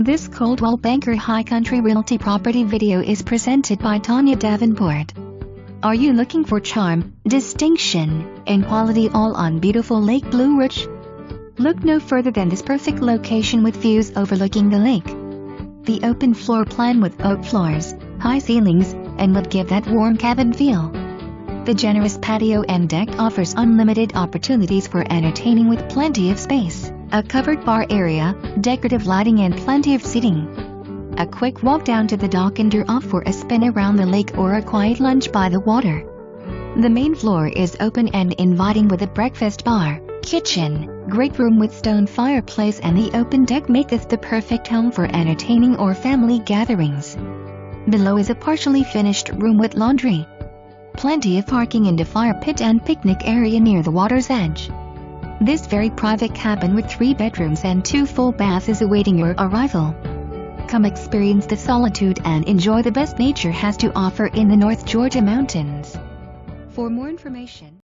This Coldwell Banker High Country Realty property video is presented by Tanya Davenport. Are you looking for charm, distinction, and quality all on beautiful Lake Blue Ridge? Look no further than this perfect location with views overlooking the lake. The open floor plan with oak floors, high ceilings, and would give that warm cabin feel. The generous patio and deck offers unlimited opportunities for entertaining with plenty of space, a covered bar area, decorative lighting and plenty of seating. A quick walk down to the dock and you're off for a spin around the lake or a quiet lunch by the water. The main floor is open and inviting with a breakfast bar, kitchen, great room with stone fireplace, and the open deck make this the perfect home for entertaining or family gatherings. Below is a partially finished room with laundry. Plenty of parking and a fire pit and picnic area near the water's edge. This very private cabin with 3 bedrooms and 2 full baths is awaiting your arrival. Come experience the solitude and enjoy the best nature has to offer in the North Georgia mountains. For more information,